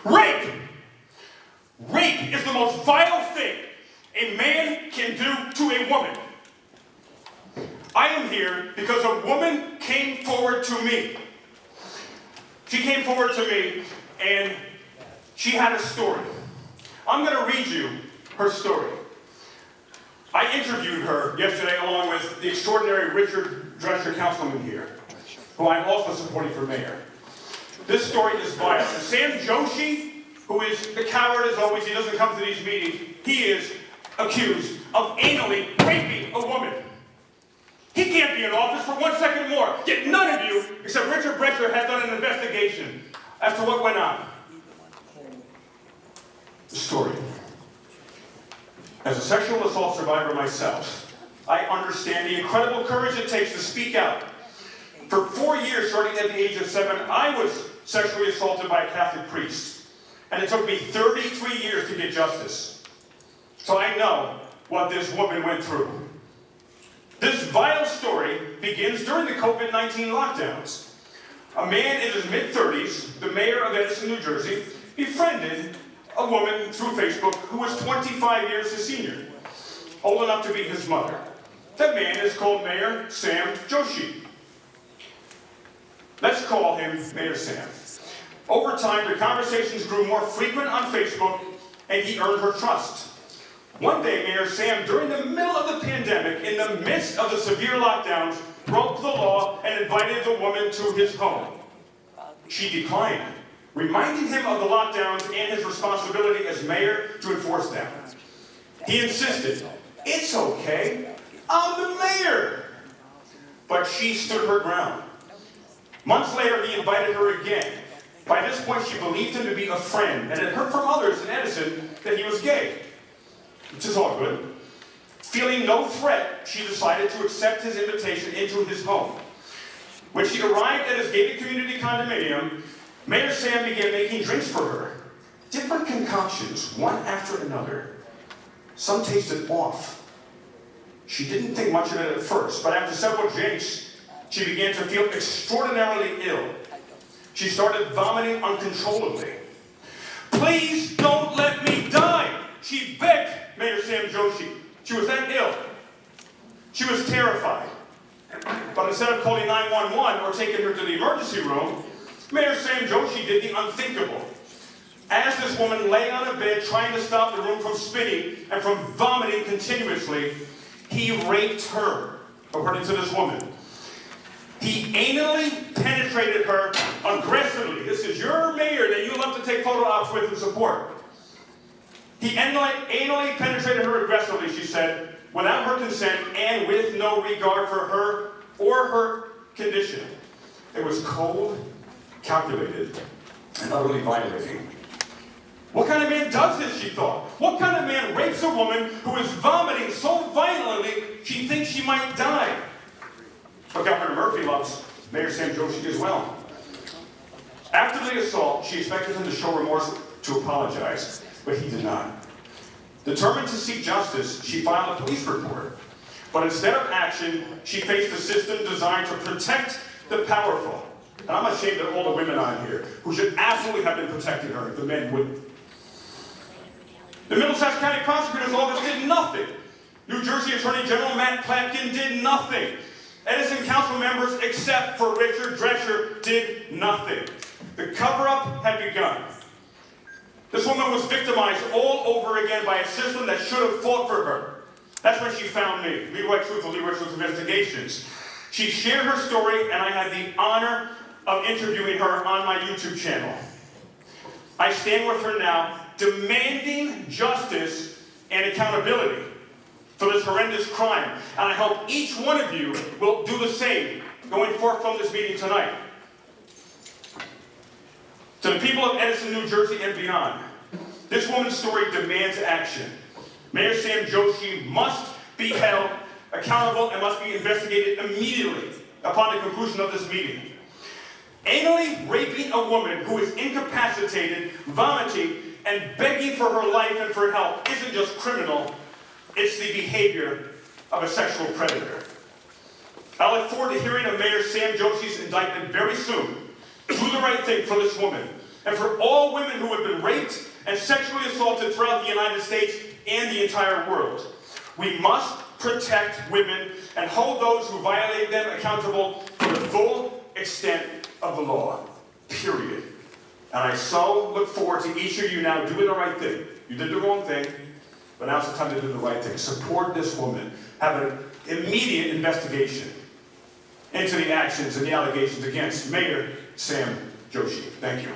Rape! Rape is the most vile thing a man can do to a woman. I am here because a woman came forward to me. She came forward to me and she had a story. I'm going to read you her story. I interviewed her yesterday along with the extraordinary Richard Drescher, councilman here, who I'm also supporting for mayor. This story is vile. Sam Joshi, who is the coward as always, he doesn't come to these meetings, he is accused of anally raping a woman. He can't be in office for 1 second more. Yet none of you, except Richard Drescher, has done an investigation as to what went on. The story. As a sexual assault survivor myself, I understand the incredible courage it takes to speak out. For 4 years, starting at the age of 7, I was sexually assaulted by a Catholic priest. And it took me 33 years to get justice. So I know what this woman went through. This vile story begins during the COVID-19 lockdowns. A man in his mid-30s, the mayor of Edison, New Jersey, befriended a woman through Facebook who was 25 years his senior, old enough to be his mother. That man is called Mayor Sam Joshi. Let's call him Mayor Sam. Over time, the conversations grew more frequent on Facebook, and he earned her trust. One day, Mayor Sam, during the middle of the pandemic, in the midst of the severe lockdowns, broke the law and invited the woman to his home. She declined, reminding him of the lockdowns and his responsibility as mayor to enforce them. He insisted, "It's okay, I'm the mayor." But she stood her ground. Months later, he invited her again. By this point, she believed him to be a friend and had heard from others in Edison that he was gay, which is all good. Feeling no threat, she decided to accept his invitation into his home. When she arrived at his gated community condominium, Mayor Sam began making drinks for her. Different concoctions, one after another. Some tasted off. She didn't think much of it at first, but after several drinks, she began to feel extraordinarily ill. She started vomiting uncontrollably. "Please don't let me die," she begged Mayor Sam Joshi. She was that ill. She was terrified. But instead of calling 911 or taking her to the emergency room, Mayor Sam Joshi did the unthinkable. As this woman lay on a bed trying to stop the room from spinning and from vomiting continuously, he raped her, according to this woman. He anally penetrated her aggressively. This is your mayor that you love to take photo ops with and support. He anally penetrated her aggressively, she said, without her consent and with no regard for her or her condition. It was cold, calculated, and utterly violating. What kind of man does this, she thought? What kind of man rapes a woman who is vomiting so violently she thinks she might die? But Governor Murphy loves Mayor Sam Joshi as well. After the assault, she expected him to show remorse, to apologize, but he did not. Determined to seek justice, she filed a police report. But instead of action, she faced a system designed to protect the powerful. And I'm ashamed of all the women on here who should absolutely have been protecting her if the men wouldn't. The Middlesex County Prosecutor's Office did nothing. New Jersey Attorney General Matt Platkin did nothing. Edison council members, except for Richard Drescher, did nothing. The cover-up had begun. This woman was victimized all over again by a system that should have fought for her. That's when she found me, Leroy Truth of Leroy Truth Investigations. She shared her story, and I had the honor of interviewing her on my YouTube channel. I stand with her now, demanding justice and accountability for this horrendous crime. And I hope each one of you will do the same going forth from this meeting tonight. To the people of Edison, New Jersey and beyond, this woman's story demands action. Mayor Sam Joshi must be held accountable and must be investigated immediately upon the conclusion of this meeting. Anally raping a woman who is incapacitated, vomiting, and begging for her life and for help isn't just criminal, it's the behavior of a sexual predator. I look forward to hearing of Mayor Sam Joshi's indictment very soon. Do the right thing for this woman. and for all women who have been raped and sexually assaulted throughout the United States and the entire world. We must protect women and hold those who violate them accountable for the full extent of the law. Period. And I so look forward to each of you now doing the right thing. You did the wrong thing, but now's the time to do the right thing. Support this woman. Have an immediate investigation into the actions and the allegations against Mayor Sam Joshi. Thank you.